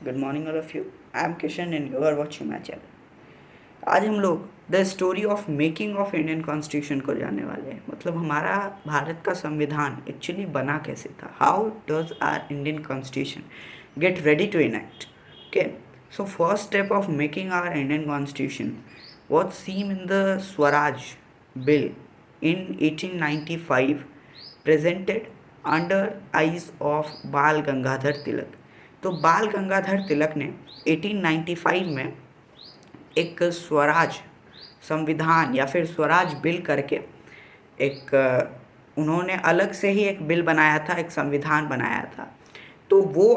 Good morning all of you. I am Kishan and you are watching my channel. आज हम लोग the story of making of Indian constitution को जानने वाले हैं। मतलब हमारा भारत का संविधान एक्चुअली बना कैसे था। How does our Indian constitution get ready to enact. Okay, so first step of making our Indian constitution was seen in the Swaraj bill in 1895 presented under eyes of बाल गंगाधर तिलक। तो बाल गंगाधर तिलक ने 1895 में एक स्वराज संविधान या फिर स्वराज बिल करके एक उन्होंने अलग से ही एक बिल बनाया था, एक संविधान बनाया था। तो वो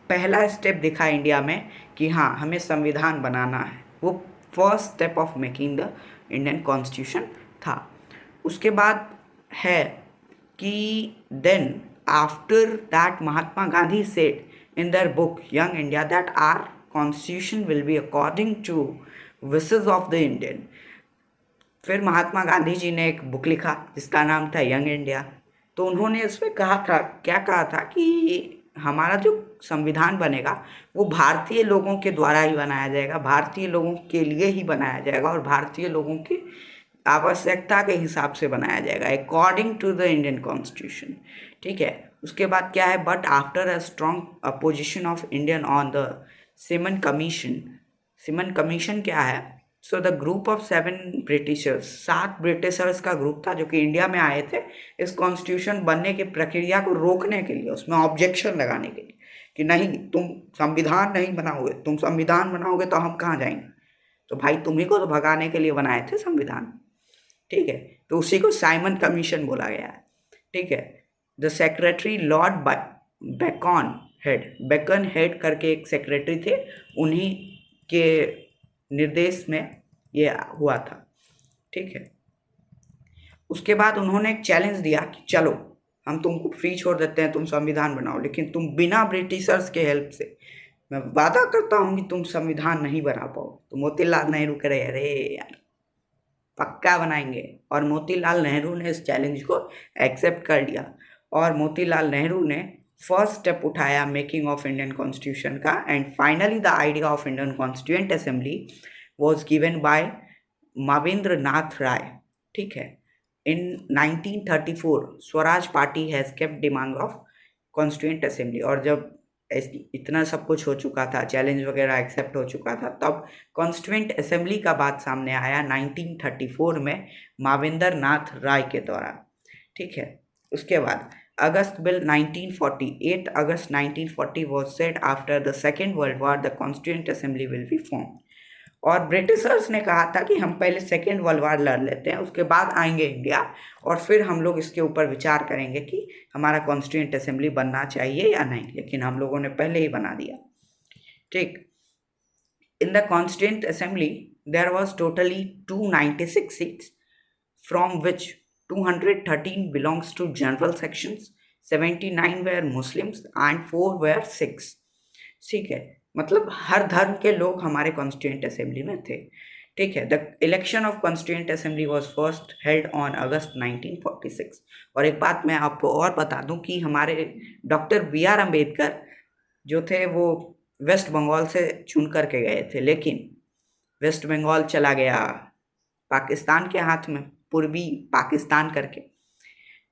पहला स्टेप दिखा इंडिया में कि हाँ, हमें संविधान बनाना है। वो first step of making the Indian constitution था। उसके बाद है कि then after that Mahatma Gandhi said in their book Young India that our constitution will be according to wishes of the Indian। फिर महात्मा गांधी जी ने एक बुक लिखा जिसका नाम था यंग इंडिया। तो उन्होंने इसमें कहा था, क्या कहा था कि हमारा जो संविधान बनेगा वो भारतीय लोगों के द्वारा ही बनाया जाएगा, भारतीय लोगों के लिए ही बनाया जाएगा और भारतीय लोगों की आवश्यकता के हिसाब से बनाया जाएगा according to the Indian constitution. ठीक है। उसके बाद क्या है, but after a strong opposition of Indian on the Simon commission. Simon commission क्या है? So the group of 7 Britishers, 7 Britishers का ग्रुप था जो कि इंडिया में आए थे इस कॉन्स्टिट्यूशन बनने की प्रक्रिया को रोकने के लिए, उसमें ऑब्जेक्शन लगाने के लिए कि नहीं, तुम संविधान नहीं बनाओगे, तुम संविधान बनाओगे तो हम कहाँ जाएंगे। तो भाई तुम्ही को तो भगाने के लिए बनाए थे संविधान। ठीक है। तो उसी को साइमन कमीशन बोला गया है। ठीक है। The secretary lord Bacon head करके एक सेक्रेटरी थे, उन्हीं के निर्देश में ये हुआ था। ठीक है। उसके बाद उन्होंने एक चैलेंज दिया कि चलो हम तुमको फ्री छोड़ देते हैं, तुम संविधान बनाओ, लेकिन तुम बिना ब्रिटिशर्स के हेल्प से, मैं वादा करता हूँ कि तुम संविधान नहीं बना पाओ। तो मोतीलाल नेहरू कह रहे, अरे यार पक्का बनाएंगे। और मोतीलाल नेहरू ने इस चैलेंज को एक्सेप्ट कर लिया और मोतीलाल नेहरू ने फर्स्ट स्टेप उठाया मेकिंग ऑफ इंडियन कॉन्स्टिट्यूशन का। And finally the idea of Indian constituent assembly was given by Manabendra Nath Roy. ठीक है। In 1934 Swaraj Party has kept demand of constituent assembly. और जब इतना सब कुछ हो चुका था, चैलेंज वगैरह एक्सेप्ट हो चुका था, तब कॉन्स्टिट्यूएंट असेंबली का बात सामने आया 1934 में मावेंद्र नाथ राय के द्वारा। ठीक है। उसके बाद अगस्त bill 1948 August 1940 was set after the second world war the constituent assembly will be form. और ब्रिटिशर्स ने कहा था कि हम पहले सेकेंड वर्ल्ड वॉर लड़ लेते हैं, उसके बाद आएंगे इंडिया और फिर हम लोग इसके ऊपर विचार करेंगे कि हमारा कॉन्स्टिट्यूएंट असेंबली बनना चाहिए या नहीं, लेकिन हम लोगों ने पहले ही बना दिया। ठीक। In the constituent assembly there was totally 296 seats from which 213 belongs to general sections, 79 were Muslims and 4 were Sikhs. ठीक है। मतलब हर धर्म के लोग हमारे कॉन्स्टिट्यूएंट असेंबली में थे। ठीक है। The election of constituent assembly was first held on August 1946। और एक बात मैं आपको और बता दूं कि हमारे डॉक्टर B.R. अम्बेडकर जो थे वो वेस्ट बंगाल से चुन करके गए थे, लेकिन वेस्ट बंगाल चला गया पाकिस्तान के हाथ में, पूर्वी पाकिस्तान करके।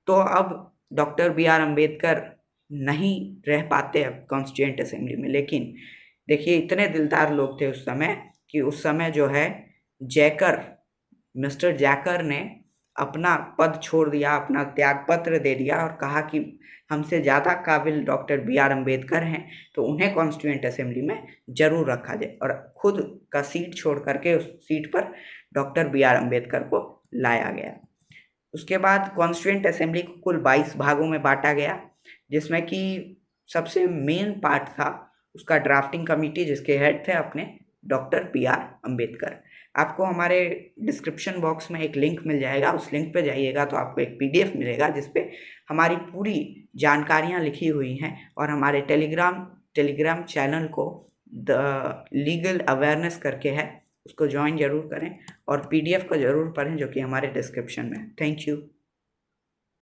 तो अब डॉक्टर B.R. अम्बेडकर नहीं रह पाते अब कॉन्स्टिट्यूएंट असेंबली में। लेकिन देखिए, इतने दिलदार लोग थे उस समय कि उस समय जो है मिस्टर जैकर ने अपना पद छोड़ दिया, अपना त्याग पत्र दे दिया और कहा कि हमसे ज़्यादा काबिल डॉक्टर B.R. अम्बेडकर हैं, तो उन्हें कॉन्स्टिट्यूएंट असेंबली में ज़रूर रखा जाए। और खुद का सीट छोड़ करके उस सीट पर डॉक्टर B.R. अम्बेडकर को लाया गया। उसके बाद कॉन्स्टिट्यूएंट असेंबली को कुल 22 भागों में बांटा गया, जिसमें कि सबसे मेन पार्ट था उसका ड्राफ्टिंग कमेटी, जिसके हेड थे अपने डॉक्टर B.R. अम्बेडकर। आपको हमारे डिस्क्रिप्शन बॉक्स में एक लिंक मिल जाएगा, उस लिंक पे जाइएगा तो आपको एक PDF मिलेगा जिसपे हमारी पूरी जानकारियाँ लिखी हुई हैं। और हमारे टेलीग्राम चैनल को द लीगल अवेयरनेस करके है, उसको ज्वाइन जरूर करें और PDF को ज़रूर पढ़ें जो कि हमारे डिस्क्रिप्शन में है। Thank you.